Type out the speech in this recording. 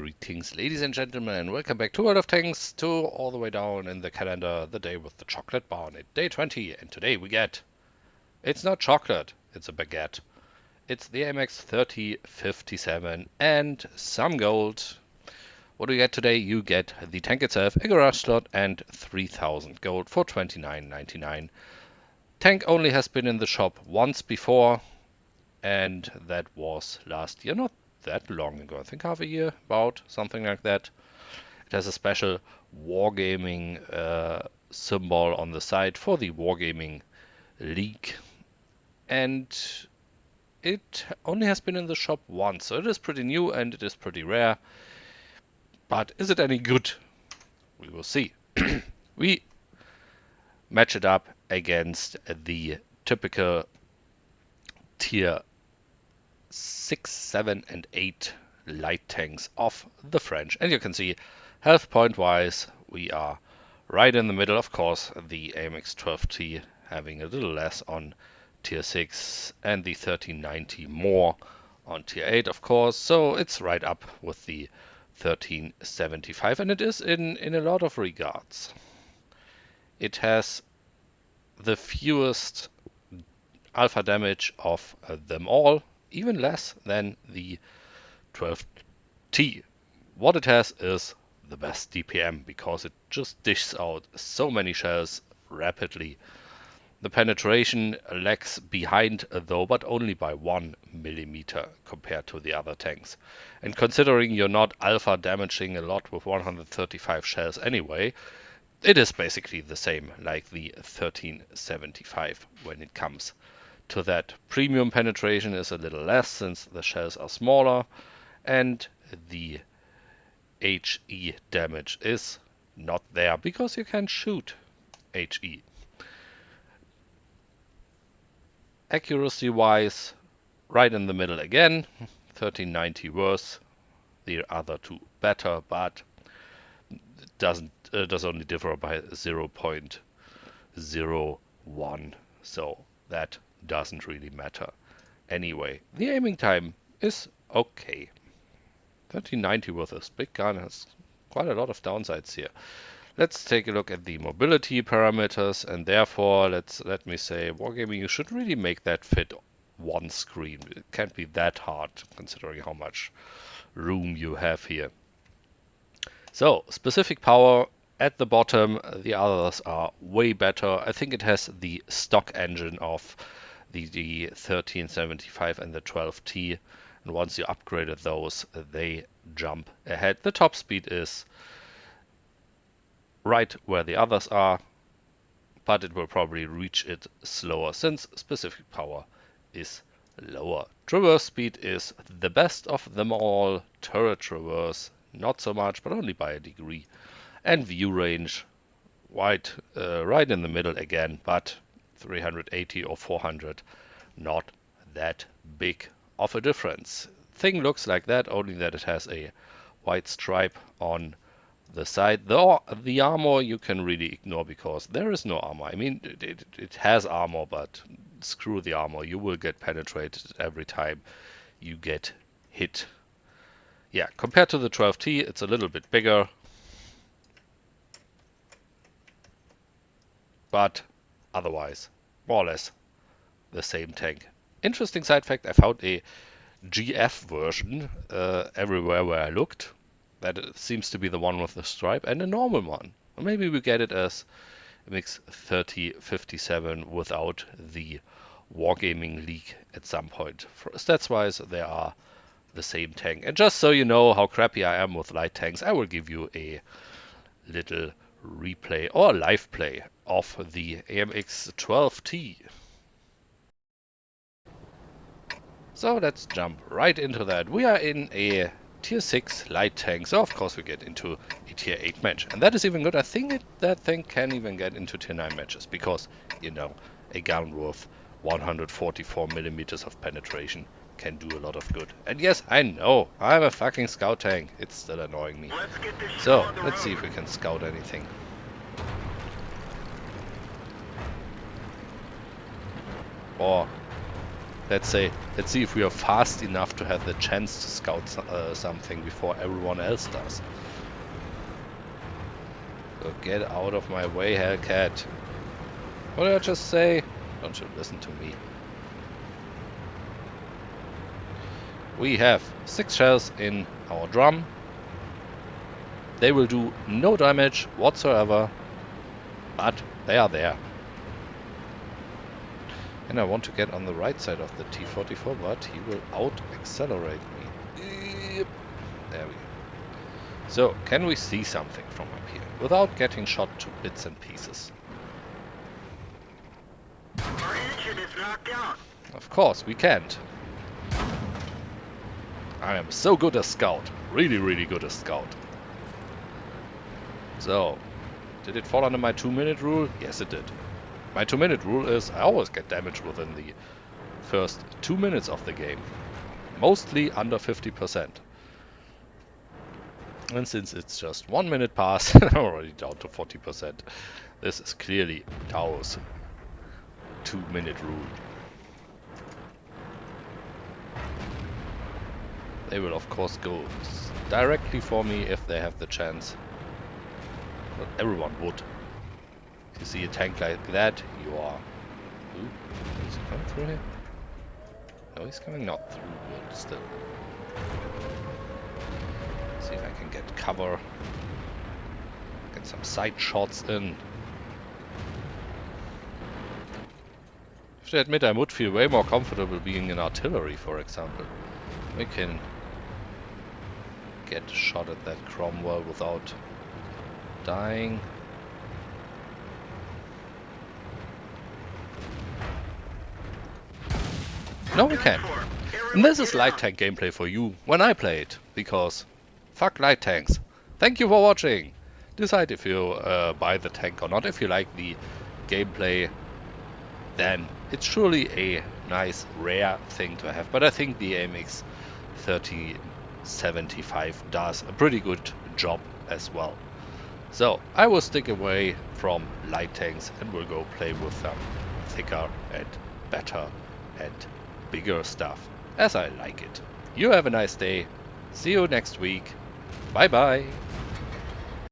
Greetings, ladies and gentlemen, and welcome back to World of Tanks, to all the way down in the calendar, the day with the chocolate bar on it, day 20, and today we get, it's not chocolate, it's a baguette. It's the AMX 3057 and some gold. What do you get today? You get the tank itself, a garage slot, and 3000 gold for 29.99. Tank only has been in the shop once before, and that was last year, not that long ago, I think half a year, about something like that. It has a special wargaming symbol on the side for the Wargaming League, and it only has been in the shop once, so it is pretty new and it is pretty rare. But is it any good? We will see. We match it up against the typical tier 6, 7, and 8 light tanks of the French. And you can see, health point wise, we are right in the middle. Of course, the AMX 12T having a little less on tier 6 and the 1390 more on tier 8, of course. So it's right up with the 1375, and it is in a lot of regards. It has the fewest alpha damage of them all, even less than the 12T. What it has is the best DPM, because it just dishes out so many shells rapidly. The penetration lags behind though, but only by 1 millimeter compared to the other tanks. And considering you're not alpha damaging a lot with 135 shells anyway, it is basically the same like the 1375 when it comes to that. Premium penetration is a little less since the shells are smaller, and the HE damage is not there because you can shoot HE. Accuracy wise, right in the middle again. 1390 worse, the other two better, but it does only differ by 0.01, so that doesn't really matter. Anyway, the aiming time is okay. 1390 with this big gun has quite a lot of downsides here. Let's take a look at the mobility parameters, and therefore let me say, Wargaming, you should really make that fit one screen. It can't be that hard considering how much room you have here. So, specific power at the bottom, the others are way better. I think it has the stock engine of the 1375 and the 12T, and once you upgraded those, they jump ahead. The top speed is right where the others are, but it will probably reach it slower since specific power is lower. Traverse speed is the best of them all. Turret traverse, not so much, but only by a degree. And view range, right in the middle again, but 380 or 400, not that big of a difference. Thing looks like that, only that it has a white stripe on the side. The armor you can really ignore because there is no armor. I mean, it has armor, but screw the armor. You will get penetrated every time you get hit. Yeah, compared to the 12T, it's a little bit bigger, but otherwise, more or less the same tank. Interesting side fact, I found a GF version everywhere where I looked. That seems to be the one with the stripe, and a normal one. Or maybe we get it as AMX 3057 without the Wargaming League at some point. Stats-wise, they are the same tank. And just so you know how crappy I am with light tanks, I will give you a little replay or live play of the AMX 12T. So let's jump right into that. We are in a tier 6 light tank, so of course we get into a tier 8 match. And that is even good. I think that thing can even get into tier 9 matches, because, you know, a gun with 144 millimeters of penetration can do a lot of good. And yes, I know, I'm a fucking scout tank. It's still annoying me. So, let's see if we can scout anything. Or let's see if we are fast enough to have the chance to scout something before everyone else does. So get out of my way, Hellcat. What did I just say? Don't you listen to me. We have 6 shells in our drum. They will do no damage whatsoever, but they are there. And I want to get on the right side of the T-44, but he will out-accelerate me. Yep. There we go. So, can we see something from up here without getting shot to bits and pieces? Our engine is knocked out. Of course, we can't. I am so good as scout. Really, really good as scout. So, did it fall under my 2-minute rule? Yes, it did. My 2-minute rule is I always get damage within the first 2 minutes of the game. Mostly under 50%. And since it's just 1 minute past, I'm already down to 40%. This is clearly Tao's 2-minute rule. They will of course go directly for me if they have the chance. But everyone would. If you see a tank like that, you are... Ooh, is he coming through here? No, he's coming not through, but still. See if I can get cover. Get some side shots in. I have to admit, I would feel way more comfortable being in artillery, for example. We can get shot at that Cromwell without dying. No, we can't. And this is light tank gameplay for you when I play it, because fuck light tanks. Thank you for watching. Decide if you buy the tank or not. If you like the gameplay, then it's surely a nice rare thing to have. But I think the AMX 3075 does a pretty good job as well. So I will stick away from light tanks and will go play with some thicker and better and bigger stuff as I like it. You have a nice day. See you next week. Bye bye.